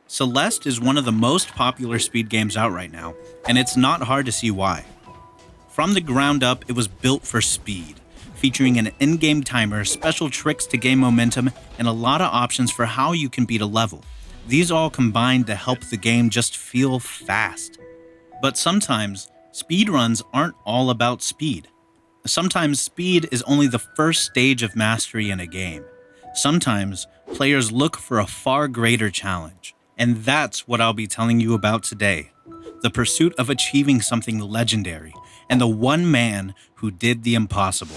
Celeste is one of the most popular speed games out right now, and it's not hard to see why. From the ground up, it was built for speed, featuring an in-game timer, special tricks to gain momentum, and a lot of options for how you can beat a level. These all combined to help the game just feel fast. But sometimes, speedruns aren't all about speed. Sometimes speed is only the first stage of mastery in a game. Sometimes, players look for a far greater challenge. And that's what I'll be telling you about today. The pursuit of achieving something legendary, and the one man who did the impossible.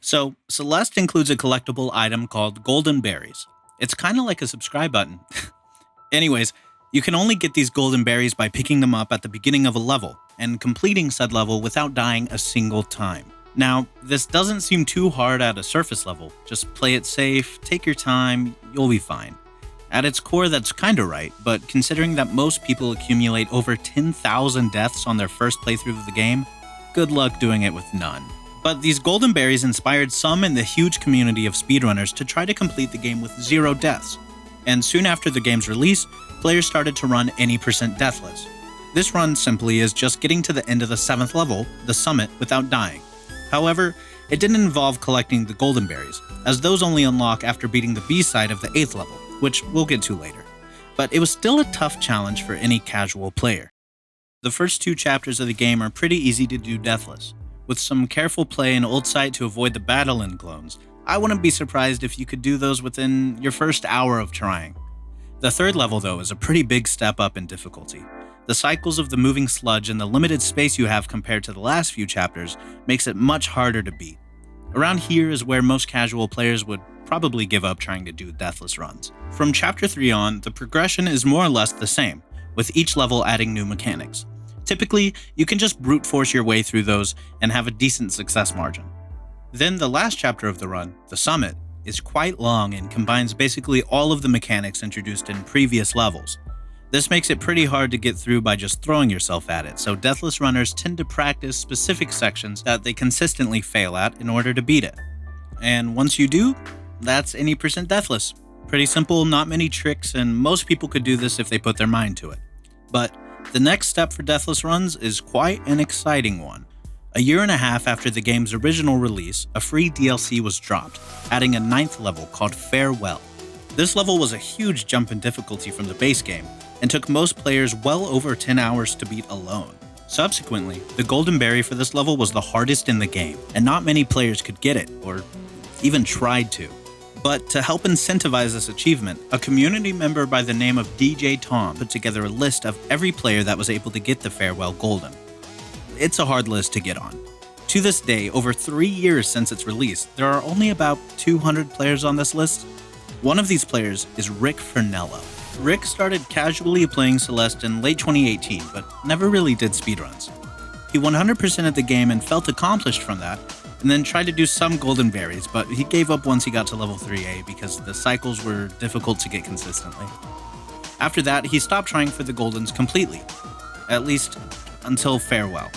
So, Celeste includes a collectible item called Golden Berries. It's kind of like a subscribe button. Anyways, you can only get these golden berries by picking them up at the beginning of a level, and completing said level without dying a single time. Now, this doesn't seem too hard at a surface level. Just play it safe, take your time, you'll be fine. At its core, that's kinda right, but considering that most people accumulate over 10,000 deaths on their first playthrough of the game, good luck doing it with none. But these golden berries inspired some in the huge community of speedrunners to try to complete the game with 0 deaths. And soon after the game's release, players started to run any % deathless. This run simply is just getting to the end of the 7th level, the summit, without dying. However, it didn't involve collecting the golden berries, as those only unlock after beating the B-side of the 8th level, which we'll get to later. But it was still a tough challenge for any casual player. The first 2 chapters of the game are pretty easy to do deathless. With some careful play and ult sight to avoid the battle-end clones, I wouldn't be surprised if you could do those within your first hour of trying. The 3rd level, though, is a pretty big step up in difficulty. The cycles of the moving sludge and the limited space you have compared to the last few chapters makes it much harder to beat. Around here is where most casual players would probably give up trying to do deathless runs. From chapter 3 on, the progression is more or less the same, with each level adding new mechanics. Typically, you can just brute force your way through those and have a decent success margin. Then the last chapter of the run, the summit, is quite long and combines basically all of the mechanics introduced in previous levels. This makes it pretty hard to get through by just throwing yourself at it, so deathless runners tend to practice specific sections that they consistently fail at in order to beat it. And once you do, that's any % deathless. Pretty simple, not many tricks, and most people could do this if they put their mind to it. But the next step for deathless runs is quite an exciting one. A year and a half after the game's original release, a free DLC was dropped, adding a 9th level called Farewell. This level was a huge jump in difficulty from the base game, and took most players well over 10 hours to beat alone. Subsequently, the golden berry for this level was the hardest in the game, and not many players could get it, or even tried to. But to help incentivize this achievement, a community member by the name of DJ Tom put together a list of every player that was able to get the Farewell Golden. It's a hard list to get on. To this day, over 3 years since its release, there are only about 200 players on this list. One of these players is Rick Fernello. Rick started casually playing Celeste in late 2018, but never really did speedruns. He 100%ed the game and felt accomplished from that, and then tried to do some golden berries, but he gave up once he got to level 3A because the cycles were difficult to get consistently. After that, he stopped trying for the goldens completely, at least until Farewell.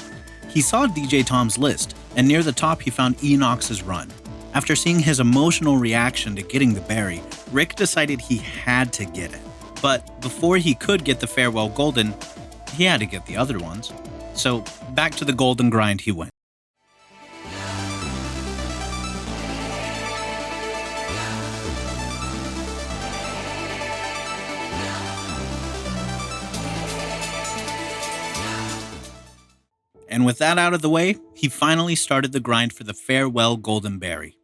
He saw DJ Tom's list, and near the top he found Enox's run. After seeing his emotional reaction to getting the berry, Rick decided he had to get it. But before he could get the Farewell Golden, he had to get the other ones. So back to the golden grind he went. And with that out of the way, he finally started the grind for the Farewell Golden Berry.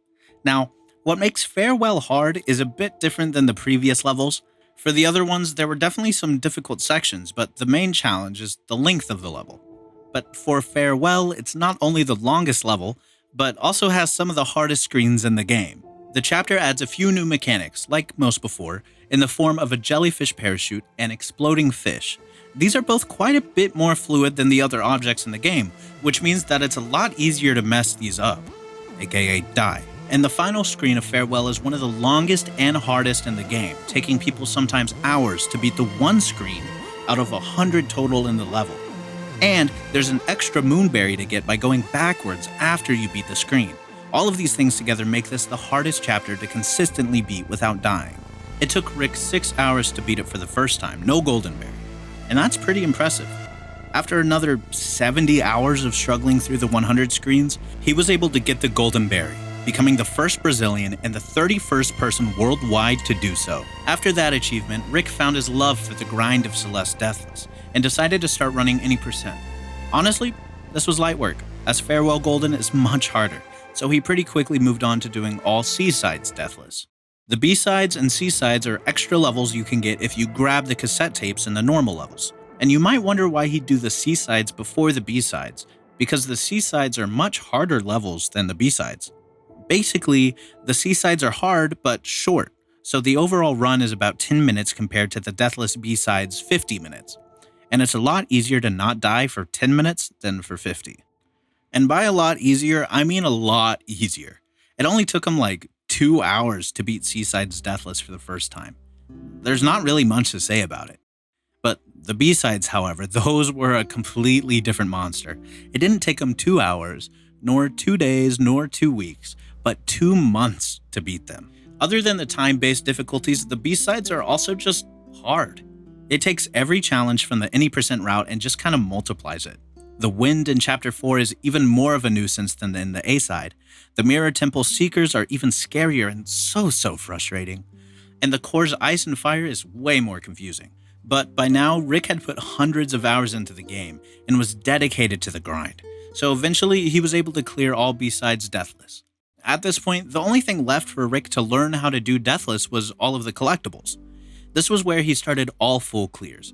Now, what makes Farewell hard is a bit different than the previous levels. For the other ones, there were definitely some difficult sections, but the main challenge is the length of the level. But for Farewell, it's not only the longest level, but also has some of the hardest screens in the game. The chapter adds a few new mechanics, like most before, in the form of a jellyfish parachute and exploding fish. These are both quite a bit more fluid than the other objects in the game, which means that it's a lot easier to mess these up, aka die. And the final screen of Farewell is one of the longest and hardest in the game, taking people sometimes hours to beat the one screen out of 100 total in the level. And there's an extra moonberry to get by going backwards after you beat the screen. All of these things together make this the hardest chapter to consistently beat without dying. It took Rick 6 hours to beat it for the first time, no goldenberry. And that's pretty impressive. After another 70 hours of struggling through the 100 screens, he was able to get the goldenberry, becoming the first Brazilian and the 31st person worldwide to do so. After that achievement, Rick found his love for the grind of Celeste Deathless and decided to start running any percent. Honestly, this was light work, as Farewell Golden is much harder, so he pretty quickly moved on to doing all C-Sides Deathless. The B-Sides and C-Sides are extra levels you can get if you grab the cassette tapes in the normal levels. And you might wonder why he'd do the C-Sides before the B-Sides, because the C-Sides are much harder levels than the B-Sides. Basically, the C-Sides are hard but short, so the overall run is about 10 minutes compared to the Deathless B-Sides 50 minutes. And it's a lot easier to not die for 10 minutes than for 50. And by a lot easier, I mean a lot easier. It only took him like 2 hours to beat C-Sides Deathless for the first time. There's not really much to say about it. But the B-Sides, however, those were a completely different monster. It didn't take him 2 hours, nor 2 days, nor 2 weeks, but 2 months to beat them. Other than the time-based difficulties, the B-Sides are also just hard. It takes every challenge from the any percent route and just kind of multiplies it. The wind in Chapter 4 is even more of a nuisance than in the A-side. The Mirror Temple Seekers are even scarier and so frustrating. And the core's ice and fire is way more confusing. But by now, Rick had put hundreds of hours into the game and was dedicated to the grind. So eventually, he was able to clear all B-Sides Deathless. At this point, the only thing left for Rick to learn how to do Deathless was all of the collectibles. This was where he started all full clears.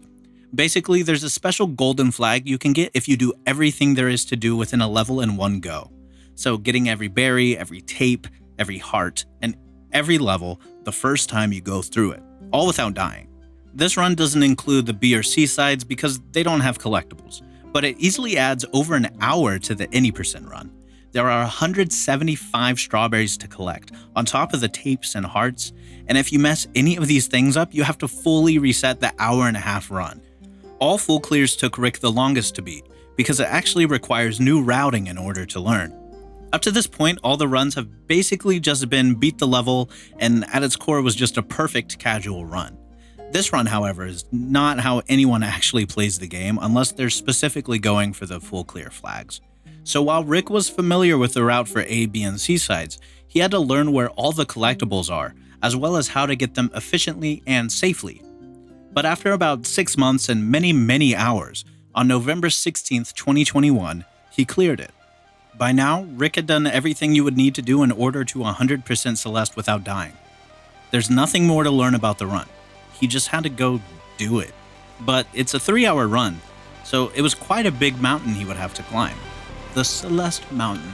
Basically, there's a special golden flag you can get if you do everything there is to do within a level in one go. So getting every berry, every tape, every heart, and every level the first time you go through it, all without dying. This run doesn't include the B or C sides because they don't have collectibles, but it easily adds over an hour to the any percent run. There are 175 strawberries to collect, on top of the tapes and hearts, and if you mess any of these things up, you have to fully reset the hour-and-a-half run. All full clears took Rick the longest to beat, because it actually requires new routing in order to learn. Up to this point, all the runs have basically just been beat the level, and at its core was just a perfect casual run. This run, however, is not how anyone actually plays the game unless they're specifically going for the full clear flags. So while Rick was familiar with the route for A, B, and C sides, he had to learn where all the collectibles are, as well as how to get them efficiently and safely. But after about 6 months and many hours, on November 16th, 2021, he cleared it. By now, Rick had done everything you would need to do in order to 100% Celeste without dying. There's nothing more to learn about the run. He just had to go do it. But it's a 3-hour run, so it was quite a big mountain he would have to climb. The Celeste Mountain.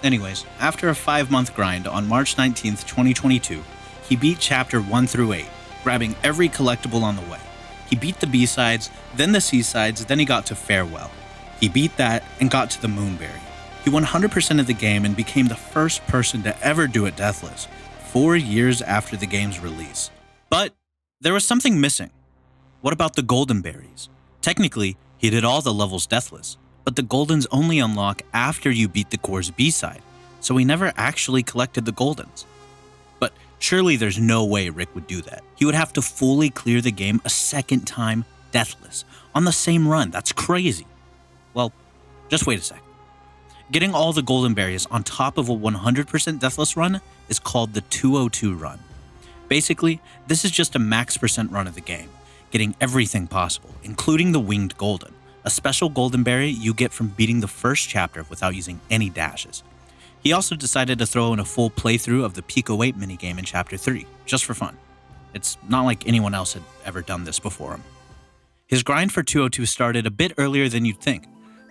Anyways, after a 5-month grind on March 19th, 2022, he beat Chapter 1 through 8, grabbing every collectible on the way. He beat the B-sides, then the C-sides, then he got to Farewell. He beat that and got to the Moonberry. He won 100% of the game and became the first person to ever do it deathless, 4 years after the game's release. But there was something missing. What about the golden berries? Technically, he did all the levels deathless, but the goldens only unlock after you beat the core's B-side, so he never actually collected the goldens. But surely there's no way Rick would do that. He would have to fully clear the game a second time deathless, on the same run. That's crazy. Well, just wait a sec. Getting all the golden berries on top of a 100% deathless run is called the 202 run. Basically, this is just a max percent run of the game, getting everything possible, including the winged golden, a special golden berry you get from beating the first chapter without using any dashes. He also decided to throw in a full playthrough of the Pico 8 minigame in Chapter 3, just for fun. It's not like anyone else had ever done this before him. His grind for 202 started a bit earlier than you'd think.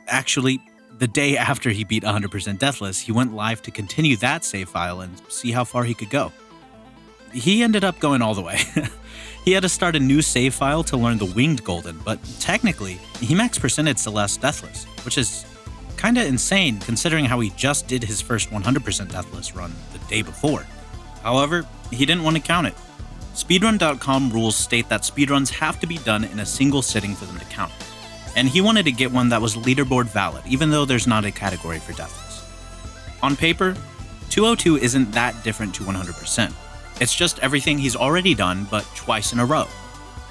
Actually, the day after he beat 100% Deathless, he went live to continue that save file and see how far he could go. He ended up going all the way. He had to start a new save file to learn the Winged Golden, but technically, he max percented Celeste Deathless, which is kinda insane considering how he just did his first 100% Deathless run the day before. However, he didn't want to count it. Speedrun.com rules state that speedruns have to be done in a single sitting for them to count. and he wanted to get one that was leaderboard valid, even though there's not a category for Deathless. On paper, 202 isn't that different to 100%. It's just everything he's already done, but twice in a row.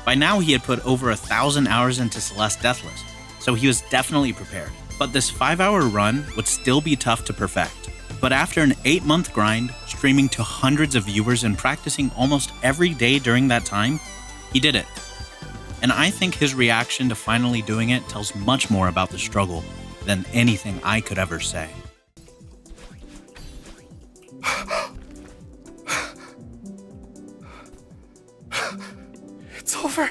By now, he had put over 1,000 hours into Celeste Deathless, so he was definitely prepared. But this 5-hour run would still be tough to perfect. But after an 8-month grind, streaming to hundreds of viewers and practicing almost every day during that time, he did it. And I think his reaction to finally doing it tells much more about the struggle than anything I could ever say. It's over.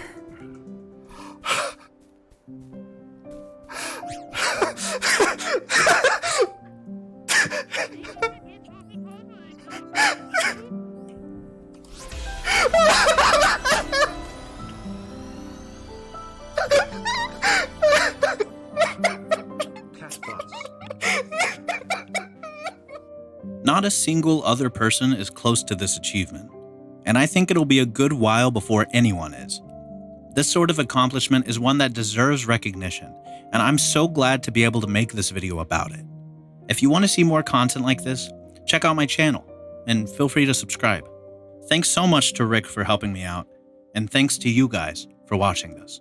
Not a single other person is close to this achievement, and I think it'll be a good while before anyone is. This sort of accomplishment is one that deserves recognition, and I'm so glad to be able to make this video about it. If you want to see more content like this, check out my channel, and feel free to subscribe. Thanks so much to Rick for helping me out, and thanks to you guys for watching this.